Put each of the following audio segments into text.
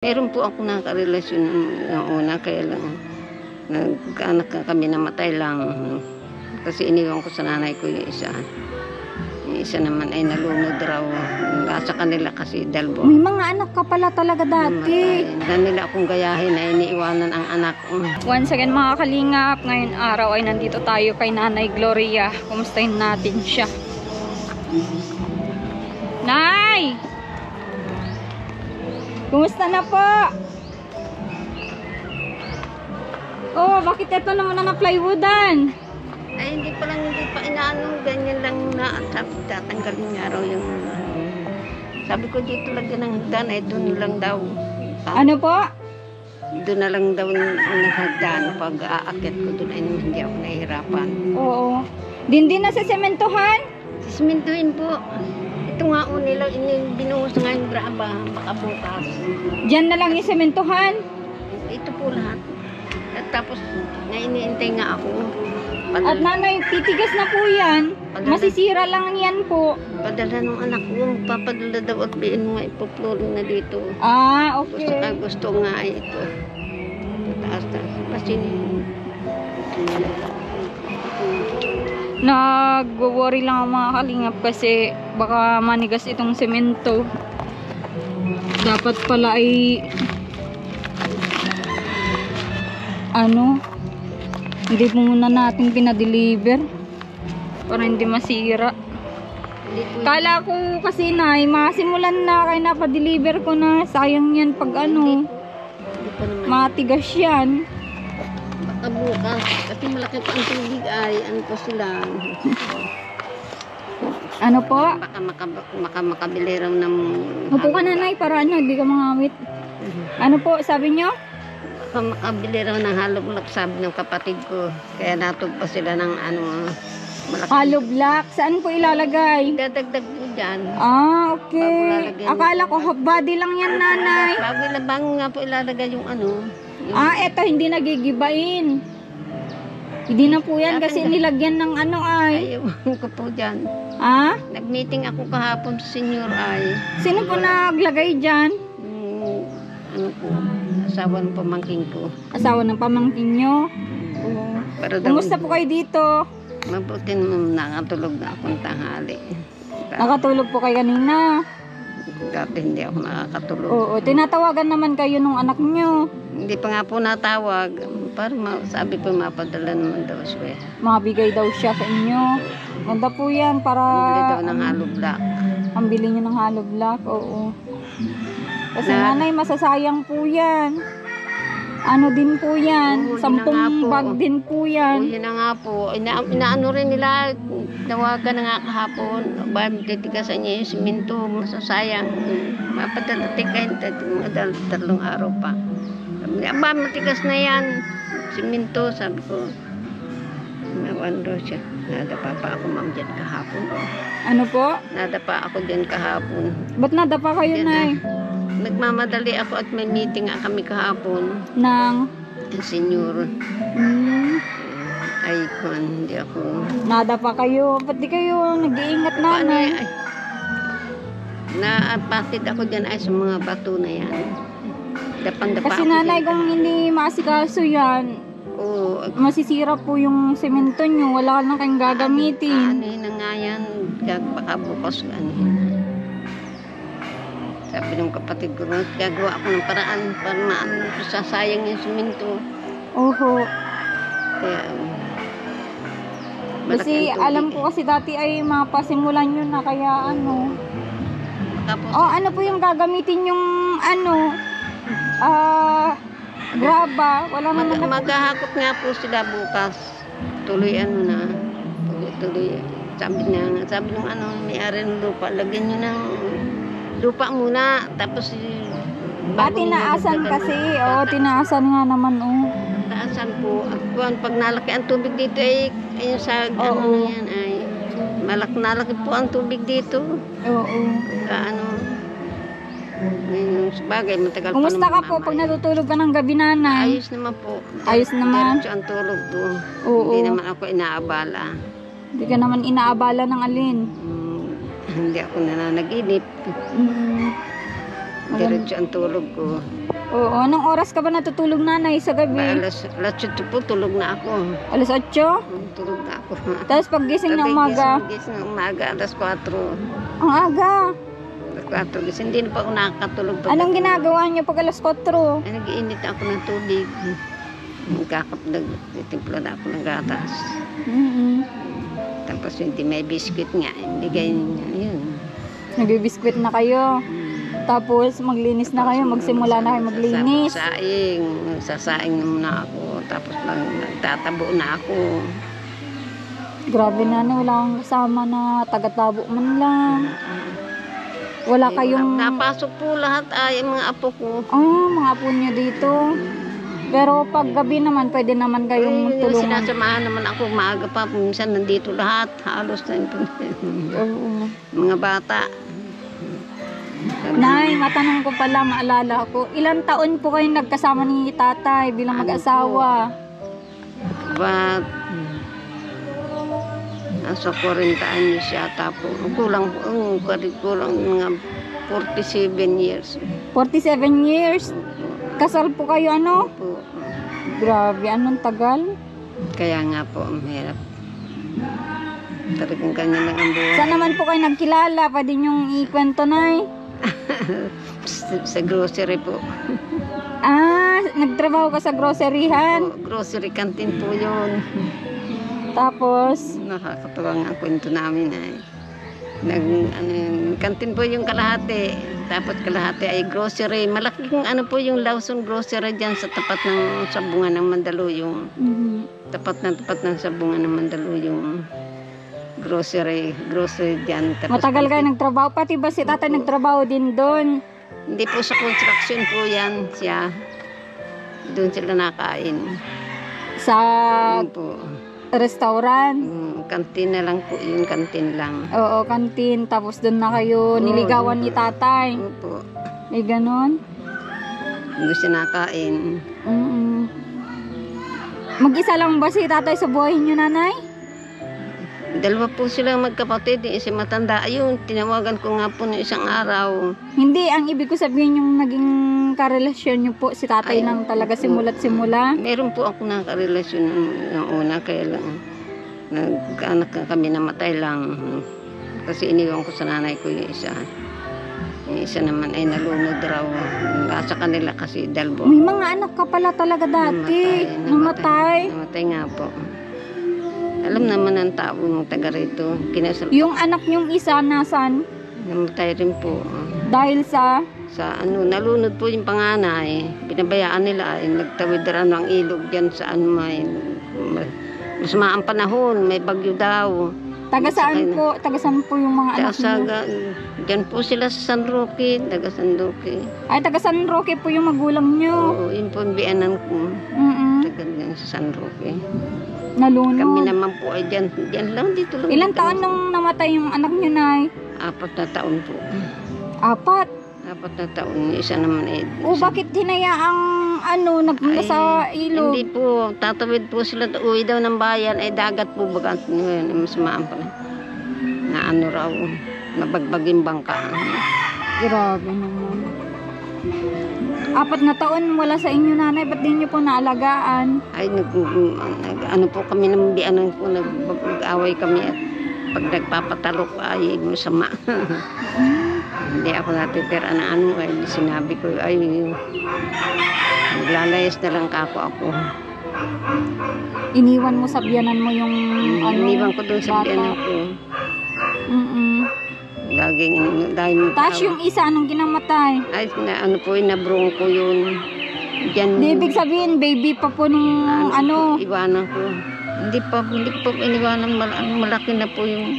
Meron po ako nakarelasyon ng una, kaya lang nagkaanak kami, namatay lang. Kasi iniwan ko sa nanay ko yung isa. Yung isa naman ay nalunod raw. Nasa kanila kasi dalbo. May mga anak ka pala talaga dati. Namatay. Nila akong gayahin na iniiwanan ang anak ko. Once again mga kalingap, ngayon araw ay nandito tayo kay Nanay Gloria. Kumustahin natin siya. Nay! Kumusta na po? Oh, bakit ito naman na plywoodan? Ay, hindi pa inaano, ganyan lang na tatanggalin nga raw yung sabi ko dito lagyan ng hagdan, ay doon lang daw. Ano po? Doon na lang daw ng hagdan. Pag aakit ko doon ay hindi ako nahihirapan. Oo. Din na sa sementohan? Simintuin po. Ito nga o nila, binuhos nga yung graba, baka bukas. Diyan na lang yung sementohan? Ito po lahat. At tapos, iniintay nga ako. At nanay, titigas na po yan. Masisira lang yan po. Padala ng anak ko, papadala daw at biin mo nga ipupluling na dito. Ah, okay. Gusto nga ay ito. Taas-taas. Kasi nag-worry lang ang mga kalingap kasi baka manigas itong semento. Dapat pala ay hindi muna natin pinadeliver para hindi masira. Kala ko kasi na masimulan na kaya napadeliver ko na. Sayang yan pag matigas yan. Bukas, kasi malaki pa ang tubig ay, ano po sila. Ano po? Baka makabili raw ng... Upo ka nanay para hindi ka mangawit. Ano po, sabi nyo? Baka makabili raw ng hollow block, sabi ng kapatid ko. Kaya natog pa sila ng malaki. Hollow block? Saan po ilalagay? Dadagdag po dyan. Ah, okay. Akala ko half body lang yan nanay. Bago nga po ilalagay yung eto hindi nagigibain. Hindi na po yan kasi nilagyan ng ay. Ayaw ko po dyan. Nag-meeting ako kahapon sa senior ay. Sino po naglagay dyan? Asawa ng pamangkin ko. Asawa ng pamangkin nyo? Kumusta po kayo dito? Mabuti naman, nakatulog na akong tanghali. Nakatulog po kayo kanina? Dati hindi ako nakakatulog. Oo, tinatawagan naman kayo nung anak nyo. Hindi pa nga po natawag. Para sabi po mapadala naman daw siya. Mabigay daw siya sa inyo. Ganda po yan para... Pambili daw ng hollow block. Pambili nyo ng hollow block, oo. Kasi nanay, masasayang po yan. Ano din po yan? 10 bag din po yan. Yun na nga po. Inaano rin nila, tawagan na nga kahapon. Ba, titigasan niya yung siminto, masasayang. Mapadala tikain, tatlong araw pa. Sabi niya, ba, matigas na yan. Siminto, sabi ko. Nawando siya. Nadapa pa ako, ma'am, dyan kahapon. Ano po? Nadapa ako dyan kahapon. Ba't nadapa kayo, nay? Nagmamadali ako at may meeting nga kami kahapon. Nang? Senior. Ay, hindi ako. Nadapa kayo. Ba't di kayo nag-iingat nanay? Naapatid ako dyan ay sa mga bato na yan. Dapan-dapa kasi nanay, kung hindi maasikaso yan, masisira po yung semento nyo. Wala ka na kayong gagamitin. Ano na nga yan, baka bukas sabi ng kapatid ko, gagawa ako ng paraan para sasayang yung semento. Oho. Kaya, kasi alam ko kasi dati ay mapasimulan nyo na kaya ano po yung gagamitin yung graba. Wala naman maghahakot nga po sila bukas. Tuloy tuloy. Sabi ng may-ari ng lupa, lagyan nyo ng lupa muna, tapos tinaasan kasi. Tinaasan nga naman Taasan po. At pag nalaki ang tubig dito ay yan ay nalaki po ang tubig dito. Oo. Ngayon, sabagay, matagal pa naman. Kumusta ka po pag natutulog ka ng gabi, nanay? Ayos naman po. Ayos naman? Diretso ang tulog ko. Oo. Hindi naman ako inaabala. Hindi ka naman inaabala ng alin? Hindi ako nananaginip. Diretso ang tulog ko. Oo, anong oras ka ba natutulog nanay sa gabi? Alas 8 po, tulog na ako. Alas 8? Tulog na ako. Tapos paggising ng umaga? Gising ng umaga, alas 4. Ang aga. Alas 4 gising. Hindi na pa ako nakakatulog. Anong ginagawa niyo pag alas 4? Ay, nag-iinit ako ng tubig. Nagtitimpla na ako ng gatas. Tapos hindi may biscuit nga. Hindi ganyan. Yun. Nagbibiskwit na kayo. Tapos maglinis na kayo. Magsimula na kayo maglinis. Sasaing na muna ako. Tapos nagtatabo na ako. Grabe na, wala kang kasama na taga-tabo man lang. Wala kayong... Napasok po lahat ay mga apo ko. Mga apo niyo dito. Pero pag gabi naman, pwede naman kayong tulungan. Sinasamahan naman ako maaga pa. Minsan nandito lahat. Halos na mga bata. Nay, matanong ko pala, maalala ko. Ilang taon po kayo nagkasama ni tatay bilang mag-asawa? But, nasa 40 anyos yata po. Kulang mga 47 years. 47 years? Kasal po kayo ano? Po. Grabe, anong tagal? Kaya nga po, ang hirap. Talagang kanya lang ang buhay. Saan naman po kayo nagkilala? Pwede niyong ikwento, Nay? Sa grocery po. Nagtrabaho ka sa groceryhan? Grocery canteen po yun. Tapos? Nakakatawa nga ang kwento namin ay. Canteen po yung kalahati. Tapos kalahati ay grocery. Malaking po yung Lawson grocery dyan sa tapat ng sabungan ng Mandaluyong. Tapat ng sabungan ng Mandaluyong. Grocery dyan. Tapos matagal kayo nagtrabaho? Pati ba si tatay nagtrabaho din doon? Hindi po sa construction po yan siya. Doon sila nakain. Sa po. Restaurant? Kantin na lang po yun, kantin lang. Oo, kantin. Tapos doon na kayo niligawan ni tatay. Opo. Eh, ganon? Doon siya nakain. Mag-isa lang ba si tatay sa buhay niyo, nanay? Dalawa po silang magkapatid, isa matanda. Ayun, tinawagan ko nga po ng isang araw. Hindi, ang ibig ko sabihin yung naging karelasyon niyo po, si tatay lang talaga simula't simula. Meron po ako na karelasyon ng una, kaya lang nagkaanak kami, namatay lang. Kasi iniwan ko sa nanay ko yung isa. Yung isa naman ay nalunod raw. Nasa kanila kasi dalbo. May mga anak ka pala talaga dati. Namatay. Namatay nga po. Alam naman ang tao ng taga rito. Yung anak niyong isa, nasan? Namatay rin po. Dahil sa nalunod po yung panganay. Pinabayaan nila, nagtawid rin ng ilog dyan saan may mas maang panahon, may bagyo daw. Taga saan po yung mga anak niyo? Dyan po sila sa San Roque, taga San Roque. Ay, taga San Roque po yung magulang niyo? Oo, yun po ang biyanan ko. Taga dyan sa San Roque. Nalunod. Kami naman po ay dyan lang, dito lang. Ilang taon nung namatay yung anak niyo, Nay? 4 na taon po. 4? 4 na taon, isa naman ay... Bakit hinayaang nagpunta sa ilog? Hindi po, tatawid po sila, uwi daw ng bayan, ay dagat po baga, mas maam pala. Na raw, nabagbaging bangka. Grabe naman. 4 na taon wala sa inyo, nanay, ba't di nyo po naalagaan? Ay, po kami ng biyanan po, nag-away kami at pag nagpapatalok ay masama. Hindi ako natitira na ay sinabi ko, ay maglalayas na lang ako. Iniwan mo sa biyanan mo yung iniwan ko doon sa biyanan ko. Dahil tapos yung isa, anong ginamatay? Ay, nabrong ko yun. Diyan, ibig sabihin, baby pa po nung iwanan ko. Hindi pa iniwanan, malaki na po yung...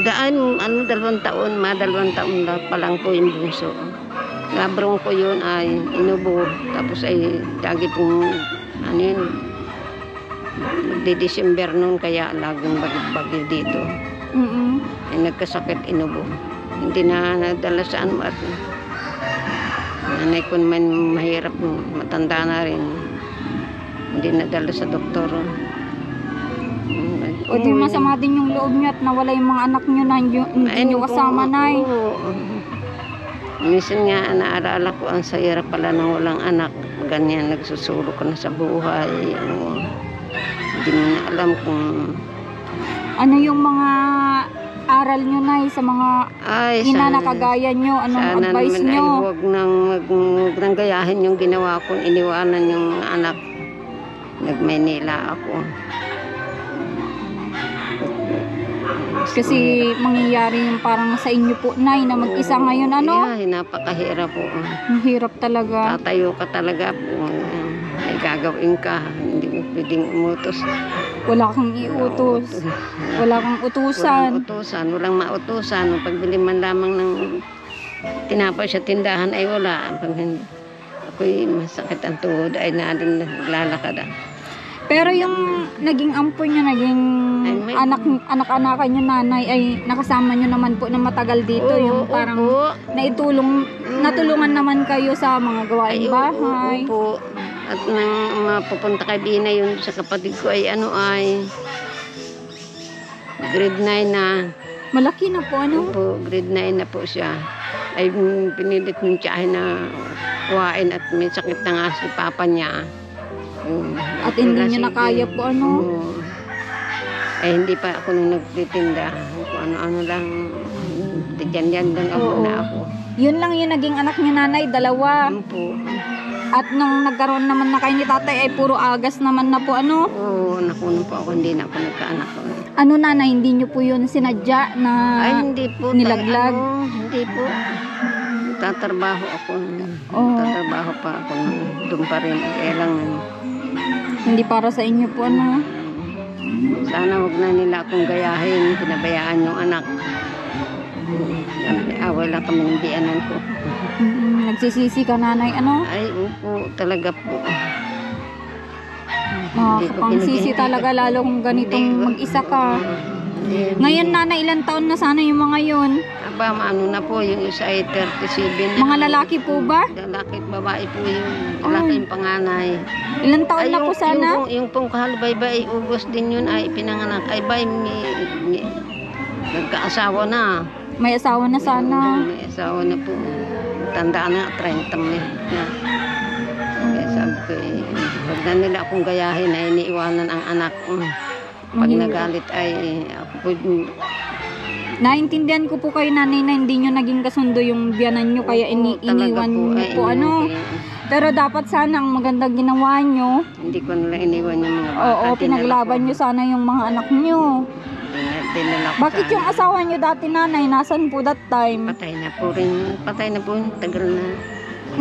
Daan, 2 taon, 2 taon na pa lang po yung bunso. Nabrong ko yun ay inubo. Tapos ay lagi pong, magdi-December noon, kaya laging bagyo dito. Ay nagkasakit, inubo. Hindi na nadala sa at nanay ko naman mahirap, matanda na rin. Hindi nadala sa doktor. O di masama din yung loob niyo at nawala yung mga anak niyo na hindi niyo kasama, Nay. Oo. Minsan nga, naaalala ko, ang sayara pala ng walang anak. Ganyan, nagsusulok ka na sa buhay. Oo. Hindi mo na alam kung... Ano yung mga aral nyo, Nay, sa mga ina na kagaya nyo? Anong advice sana naman nyo? ay huwag nang gayahin yung ginawa ko. Iniwanan yung anak. Nag-Maynila ako. Kasi mangyayari yung parang sa inyo po, Nay, na mag-isa ngayon, ano? Ay, napakahirap po. Ang hirap talaga. Tatayo ka talaga po. May gagawin ka. Hindi mo pwedeng umutos. Wala kang iutos. Wala kang utusan. Walang utusan. Walang mautusan. Pagbili man lamang ng tinapay sa tindahan ay wala. Pag ako'y masakit ang tuhod ay naglalakad. Pero yung naging ampon nyo, naging anak-anakan nyo, Nanay, ay nakasama nyo naman po na matagal dito. Oo, yung parang natulungan naman kayo sa mga gawaing bahay. Opo. At nang mapupunta kay Bina yun sa kapatid ko ay grade 9 na. Malaki na po, ano? Opo, grade 9 na po siya. Ay pinilit ng tiyahin na kuhain at may sakit na nga si papa niya. At hindi nyo na kaya po, ano? Ay hindi pa ako nung nagtitinda. Kung ano-ano lang, dyan lang ako. Yun lang yung naging anak niya, Nanay, dalawa. Opo. At nung nagkaroon naman na kayo ni tatay ay puro agas naman na po, ano? Oo, nakunan po ako, hindi na ako nagkaanak. Ano, Nanay, hindi nyo po yun sinadya na ay, hindi po, nilaglag? Hindi po. Tatrabaho ako. Tatrabaho pa ako. Doon pa rin. Kaya lang, hindi para sa inyo po, ano? sana huwag na nila akong gayahin. Pinabayaan yung anak. Awal lang kami ng biyanan ko. Nagsisisi ka, Nanay, ano? Ay, opo, talaga po. Nakapangsisi talaga, lalo kung ganitong mag-isa ka. Ngayon, Nanay, ilang taon na sana yung mga yun? Aba, ano na po, yung isa ay 37 na. Mga lalaki po ba? Lalaki at babae po yung lalaki yung panganay. Ilang taon na po sana? Yung pong kahalbay-bay, August din yun ay pinanganak. Ay bay, nagkaasawa na. May asawa na sana. May asawa na po. Tandaan na, 30 na. Kaya sabi ko, huwag na nila akong gayahin ay iniiwanan ang anak ko. Pag nagalit ay ako po. Naintindihan ko po kayo, Nanay, na hindi nyo naging kasundo yung biyanan nyo, kaya iniwan nyo po, ano. Pero dapat sana ang magandang ginawa nyo. Hindi ko nila iniwan yung mga bata. Oo, pinaglaban nyo sana yung mga anak nyo. Bakit yung asawa nyo dati, Nanay, nasan po that time? Patay na po rin. Patay na po, tagal na.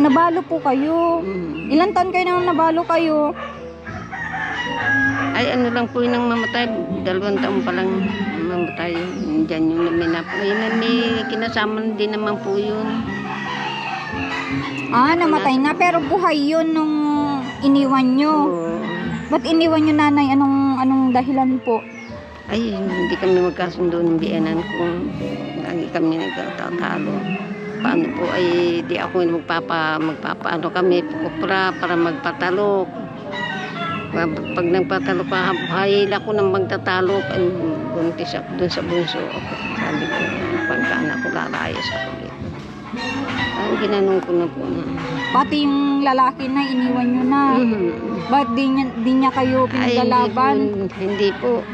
Nabalo po kayo. Ilan taon kayo nang nabalo kayo? Ay, ano lang po yung mamatay. 2 taon pa lang mamatay. Diyan yung may kinasama din naman po yun. Namatay na. Pero buhay yun nung iniwan nyo. Ba't iniwan nyo, Nanay? Anong dahilan po? Ay, hindi kami magkasundo ng biyanan ko. Lagi kami nagtatalo. Paano po ay di ako magpapaano kami para magpatalok. Pag nagpatalok pa, hayila ko ng magtatalok. Buntis ako dun sa bunso ako. Sabi ko, pagkaanak ko lalayas ako dito. Ang ginanong ko na po na. Pati yung lalaki na iniwan nyo na. Ba't di niya kayo pinaglalaban? Hindi po.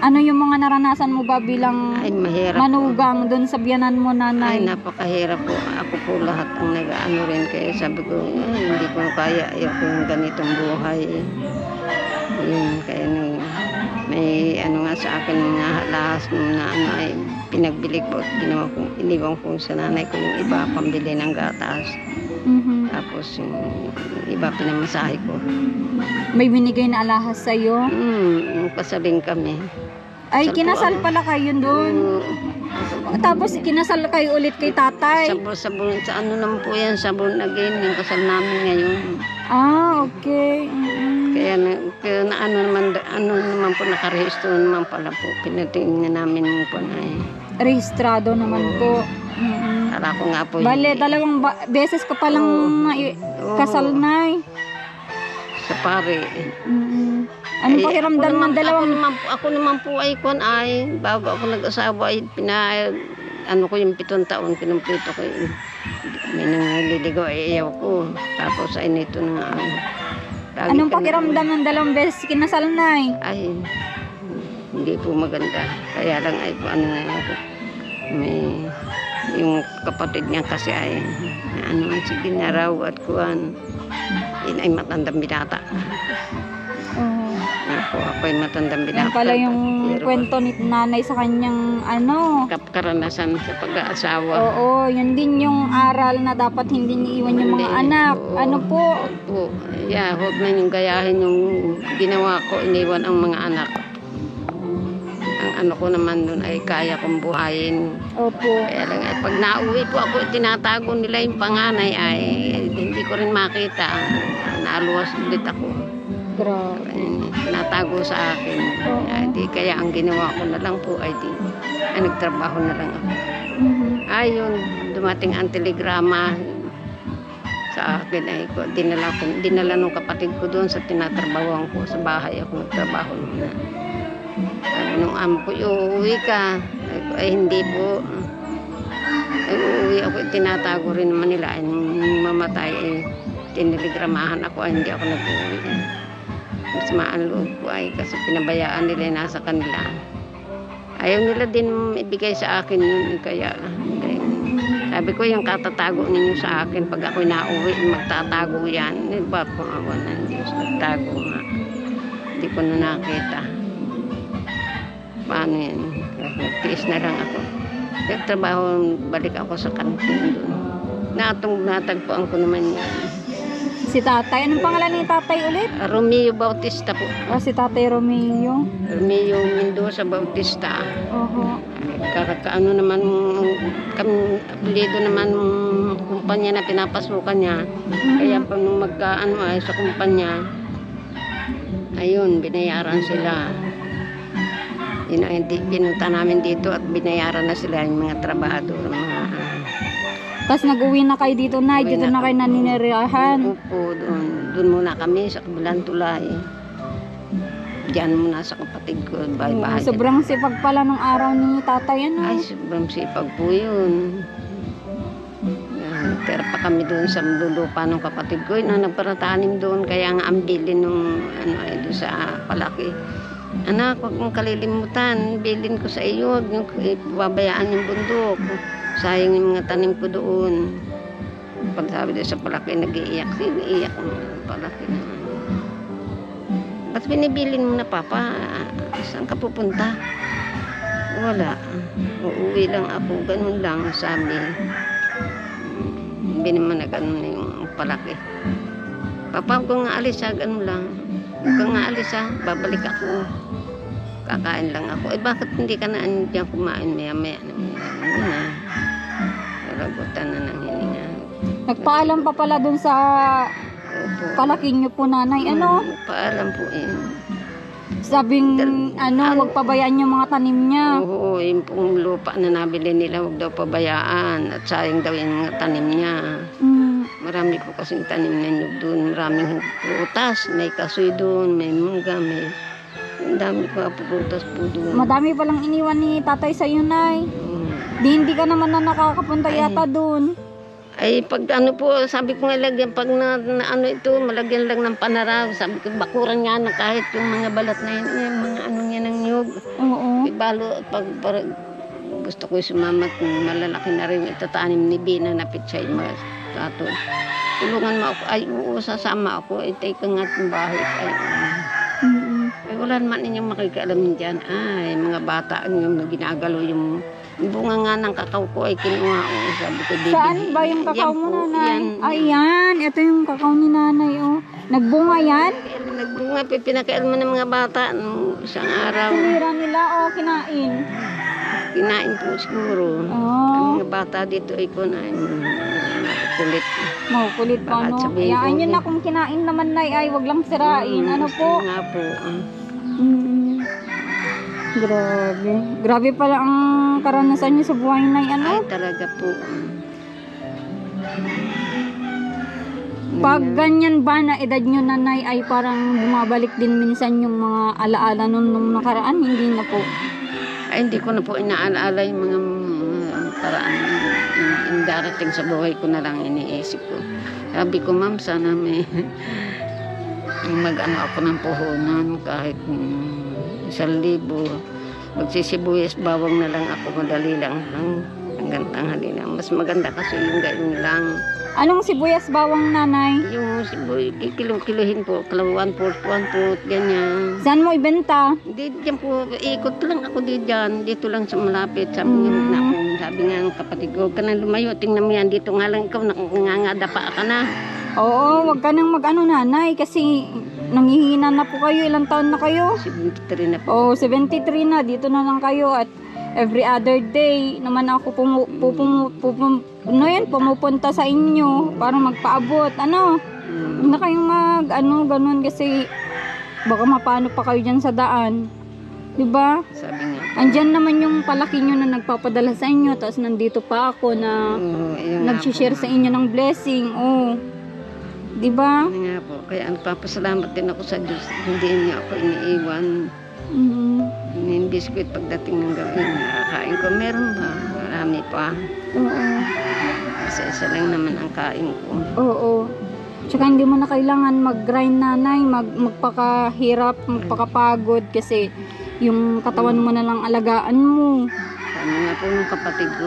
Ano yung mga naranasan mo ba bilang manugang doon sa biyanan mo, Nanay? Ay, napakahirap po. Ako po lahat ang nag-ano rin. Kaya sabi ko, hindi ko kaya. Ayoko yung ganitong buhay. Yun, kaya may ano nga sa akin mga lahas na ay pinagbili ko. Iniwan ko sa nanay ko yung iba, pambili ng gatas. Tapos yung iba pinamasahe ko. May binigay na alahas sa'yo? Pasaling kami. Ay, kinasal pala kayo doon. Tapos kinasal kayo ulit kay tatay. Sabon, sa ano naman po yan, sabon again, yung kasal namin ngayon. Okay. Kaya na ano naman po, nakarehistro naman pala po. Pinatingnan namin mo po na rehistrado naman po. Kala ko nga po. Bale, 2 beses ka palang kasal, Nay. Sa pare. Anong Ay, pakiramdam ng dalawang... Ako naman po ay bago ako nag-asawa ay ano ko yung 7 taon, kinumpleto ko yun. May nangliligaw ay ayaw ko. Tapos ay nito na lagi Anong ka pakiramdam ng dalawang beses kinasal, Nay? ay, hindi po maganda. Kaya lang ay po ano na ako. Yung kapatid niya kasi ay sige na raw at kuhan. Yun ay matandang binata. Oo. Ako ay matandang binata. Yan pala yung Pero kwento ni nanay sa kanyang karanasan sa pag-aasawa. Oo, yun din yung aral na dapat hindi niiwan yung mga Hindi, anak. oo. Ano po? Opo. Yeah, huwag na yung gayahin yung ginawa ko, iniwan ang mga anak. Ang ano ko naman doon ay kaya kong buhayin. Opo. Kaya lang ay pag nauwi po ako, tinatago nila yung panganay ay hindi ko rin makita. Naaluwas ulit ako. Grabe. Natago sa akin. Oo. Kaya ang ginawa ko na lang po ay nagtrabaho na lang ako. Ayun, dumating ang telegrama sa akin ay dinala nung kapatid ko doon sa tinatrabahoan ko sa bahay ako nagtrabaho na. Sabi nung amo ko, uuwi ka. Ay hindi po. Ay uuwi ako, tinatago rin naman nila. Ay nung mamatay ay tiniligramahan ako, ay hindi ako nag-uwi. Mas maan loob ko ay kasi pinabayaan nila yung nasa kanila. Ayaw nila din ibigay sa akin yun. Kaya sabi ko yung katatago ninyo sa akin pag ako'y nauwi, magtatago yan. Diba kung awan ng Diyos, nagtago nga. Hindi ko na nakita. Paano yan? Nagtiis na lang ako. Nagtrabaho, balik ako sa kantin doon. Natagpuan ko naman yan. Si tatay, anong pangalan ni tatay ulit? Romeo Bautista po. Si tatay Romeo. Romeo Mendoza Bautista. Oho. Ano naman, apelido naman kumpanya na pinapasukan niya. Kaya pag nung magkaano ay sa kumpanya, ayun, binayaran sila. Yun ang pinunta namin dito at binayaran na sila yung mga trabahador. Tapos nag-uwi na kayo dito, Nay. Dito na kayo naninirahan. Opo, doon muna kami sa kabilang tulay. Diyan muna sa kapatid ko, bahay-bahay. Sobrang sipag pala nung araw ni tatay, ano? Ay, sobrang sipag po yun. Tira pa kami doon sa lulupa ng kapatid ko. Nagparatanim doon, kaya nga ang bilin nung doon sa palaki. Anak, huwag mong kalilimutan. Bilin ko sa iyo, huwag yung babayaan yung bundok. Sayang yung mga tanim ko doon. Pag sabi doon sa palaki, nag-iiyak. Iiyak ng palaki naman. Ba't binibilin mo na, Papa? Saan ka pupunta? Wala. Uuwi lang ako. Ganun lang, sabi. Hindi naman na ganun na yung palaki. Papa, huwag kang aalis ha, ganun lang. Huwag kang aalis ha, babalik ako. Kakain lang ako. Bakit hindi ka na diyan kumain? Maya-maya na. Ragutan na ng hininga. Nagpaalam pa pala dun sa palaki niyo po, Nanay. Ano? Paalam po yun. Sabing, huwag pabayaan yung mga tanim niya. Oo, yung pong lupa na nabili nila, huwag daw pabayaan. At sayang daw yung mga tanim niya. Marami po kasing tanim na nyug doon. Maraming prutas. May kasoy doon, may mungga, may... Ang dami po prutas po doon. Madami palang iniwan ni tatay sa iyo, Nay. Hindi ka naman na nakakapunta yata doon. Ay, pag po, sabi ko nga lagyan, pag ito, malagyan lang ng panaraw. Sabi ko, bakuran nga na kahit yung mga balat na yun, yung mga niya ng nyug. Oo. Ibalo, gusto ko sumamat, malalaki na rin itatanim ni Bina na pitsay mga tato. Tulungan mo ako, ay oo, sasama ako, ay take nga itong bahay. Ay, wala naman ninyong makikialam dyan. Ay, mga bata, yung ginagalo yung bunga nga ng kakao ko ay kinuha ko. Sabi ko, saan ba yung kakao mo, Nanay? Ayan, ito yung kakao ni Nanay. Oh. Nagbunga yan? Nagbunga, pinakailan ng mga bata nung isang araw. Sinira nila o kinain? Kinain po siguro. Ang mga bata dito ay kunain. Kulit. Kulit pa, no? Ayaan yun na kung kinain naman, Nay, ay wag lang sirain. Ano po? Nga po. Grabe. Grabe pala ang karanasan niyo sa buhay, Nay, ano? Ay, talaga po. Pag ganyan ba na edad nyo nanay ay parang bumabalik din minsan yung mga alaala nung nakaraan, hindi na po. Ay, hindi ko na po inaalaala yung mga paraan yung darating sa buhay ko na lang iniisip ko. Sabi ko, ma'am, sana may mag-ano ako ng puhunan kahit 1,000. Magsisibuyas bawang na lang ako, madali lang hanggang tanghali lang. Mas maganda kasi yung gayon lang. Anong sibuyas bawang nanay? Yung sibuy, kilo-kilohin po, 1/4, ganyan. Saan mo ibenta? Di dyan po, ikot lang ako dito lang sa malapit. Sabi nga ng kapatid ko, huwag ka na lumayo, tingnan mo yan, dito nga lang ikaw, nangangadapa ka na. Oo, wag ka nang mag-ano nanay kasi nangihina na po kayo. Ilang taon na kayo? 73 na po. Oo, 73 na. Dito na lang kayo at every other day naman ako pumupunta sa inyo para magpaabot. Ano? Huwag na kayong ganun kasi baka mapano pa kayo dyan sa daan. Diba? Sabi nga. Andyan naman yung palaki nyo na nagpapadala sa inyo tapos nandito pa ako na nag-share sa inyo ng blessing. Oo. Diba? Ano nga po, kaya nagpapasalamat din ako sa Diyos. Hindi niya ako iniiwan. Yung biskuit pagdating ng gabi, nakakain ko. Meron ba? Marami pa. Oo. Isa lang naman ang kain ko. Oo. Tsaka hindi mo na kailangan mag-grind nanay, magpakahirap, magpakapagod kasi yung katawan mo na lang alagaan mo. Sabi nga po ng kapatid ko,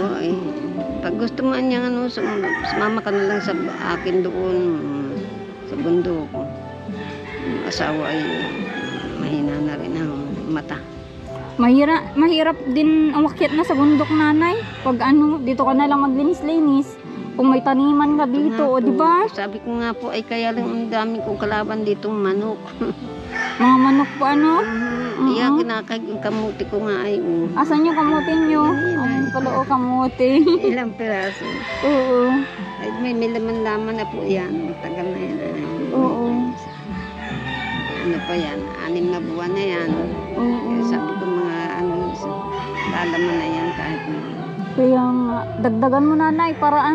pag gusto mo niya, sumama ka na lang sa akin doon, sa bundok. Yung asawa ay mahina na rin ang mata. Mahirap din umakyat na sa bundok nanay. Pag dito ka na lang maglinis-linis. Kung may taniman ka dito, o di ba? Sabi ko nga po, ay kaya lang ang dami kong kalaban ditong manok. Mga manok po Iya, kinakamuti ko nga ay. Asan yung kamuti nyo? Ayun pala kamuti. Ilang piraso. Oo. Ay, may laman-laman na po yan. Tagal na yan. Oo. Ano pa yan? 6 na buwan na yan. Oo. Sabi ko mga lalaman na yan kahit na. Kaya nga, dagdagan mo nanay para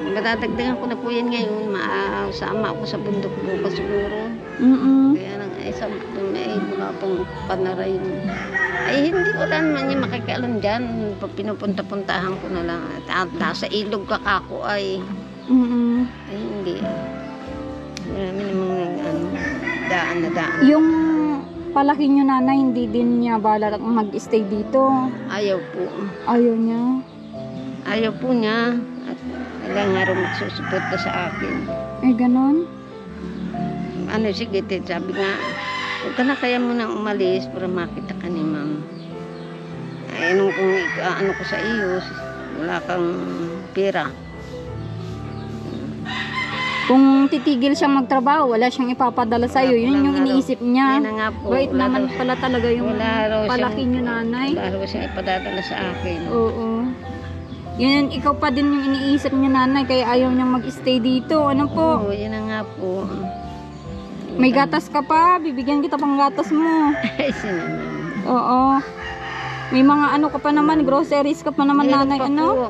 Madadagdagan ko na po yan ngayon. Maasama ako sa bundok bukas siguro. Kaya lang ay wala pang panaray. Ay hindi wala naman yung makikialam dyan. Pinupunta-puntahan ko na lang. At nasa ilog kakako ay. Ay hindi. Marami namang daan na daan. Yung palaki nyo nanay, hindi din niya balak mag-stay dito? Ayaw po. Ayaw niya? Ayaw po niya. At kailangan nga rin magsusuporta sa akin. Ganon? Sige, sabi nga, huwag ka na kaya mo nang umalis para makita ka ni ma'am. Ay, kung ko sa iyo, wala kang pera. Kung titigil siyang magtrabaho, wala siyang ipapadala sa iyo. Yun yung iniisip niya. Yan na nga po. Wait naman pala talaga yung palaki niyo nanay. Wala raw siyang ipadadala sa akin. Oo. Yun, ikaw pa din yung iniisip niya nanay, kaya ayaw niyang mag-stay dito. Ano po? Oo, yun na nga po. May gatas ka pa, bibigyan kita pang gatas mo. Ay, sinaman. Oo. May mga ka pa naman, groceries ka pa naman nanay, pa ano? Po.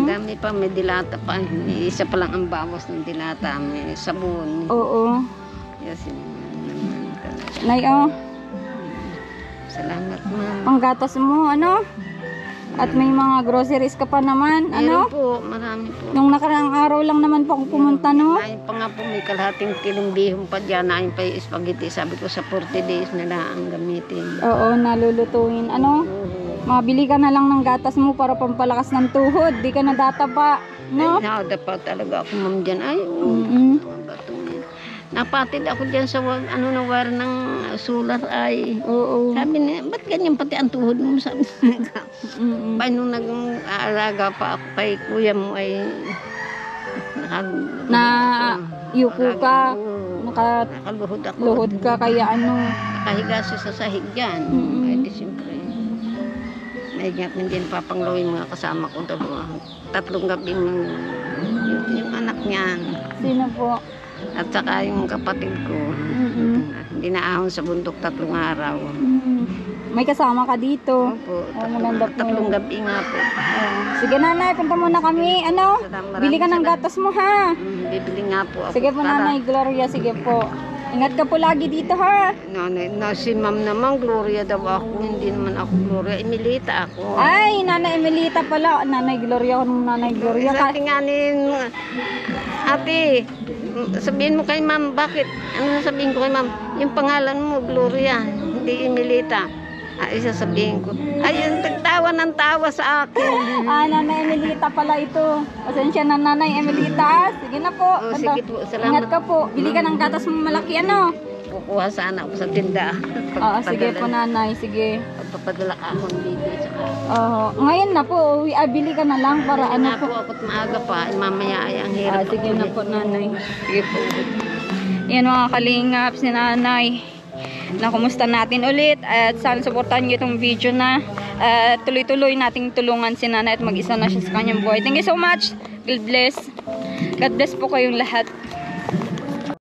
Dami pa, may dilata pa. Isa pa lang ang bawas ng dilata. May sabon. Oo. Yes, naman talaga. Nay, Salamat, ma'am. Pang gatas mo, ano? At may mga groceries ka pa naman, Meron po, marami po. Nung nakaraang araw lang naman po ako pumunta, no? Ayun pa nga po, may kalahating kilong bihong pa dyan. Ayun pa yung spaghetti. Sabi ko sa 40 days na lang ang gamitin. Oo, nalulutuin. Mabili ka na lang ng gatas mo para pampalakas ng tuhod. Di ka nadatapa, no? Ay, nakadapa talaga ako, ma'am, dyan. Ay, napatid ako dyan sa wire ng solar ay. Oo. Sabi niya, ba't ganyan pati ang tuhod mo? Sabi niya. Nung nag-aalaga pa ako kay kuya mo ay yuko ka, nakaluhod ako. luhod ka, kaya Nakahiga siya sa sahig dyan. Ay, di siyempre. Nahigat hindi papanglawin mga kasama ko. 3 gabi yung anak niyan. Sino po? At saka yung kapatid ko. Hindi na ahon sa bundok 3 araw. May kasama ka dito. Opo. Maganda po. Tatlong gabi nga po. Sige nanay, punta muna kami. Ano? Bili ka ng gatas mo ha. Bibili nga po ako. Sige po nanay Gloria, sige po. Ingat ka po lagi dito ha. Na si ma'am naman, Gloria daw ako. Hindi naman ako Gloria. Emilita ako. Ay, Nanay Emelita pala. Nanay Gloria, anong Nanay Gloria? Sabi nga ni ate, sabihin mo kay ma'am, bakit? Ano sabihin ko kay ma'am? Yung pangalan mo, Gloria, hindi Emilita. Ay, sasabihin ko. Ayun, tagtawa ng tawa sa akin. Nanay Emelita pala ito. Pasensya na Nanay Emelita. Sige na po. Oh, sige po, salamat. Ingat ka po. Bili ka ng gatas mo malaki ano. Kukuha sana ako sa tinda. Sige po Nanay, sige. Pagpapadala ka akong bibili. Ngayon na po, bili ka na lang para ano Ano po. po ako't maaga pa. Mamaya ay ang hirap. Sige na po Nanay. Sige po. Yan mga kalingap si Nanay. Na kumusta natin ulit at sana supportan niyo itong video na tuloy-tuloy nating tulungan si Nanay at mag-isa na siya sa kanyang buhay. Thank you so much. God bless. God bless po kayong lahat.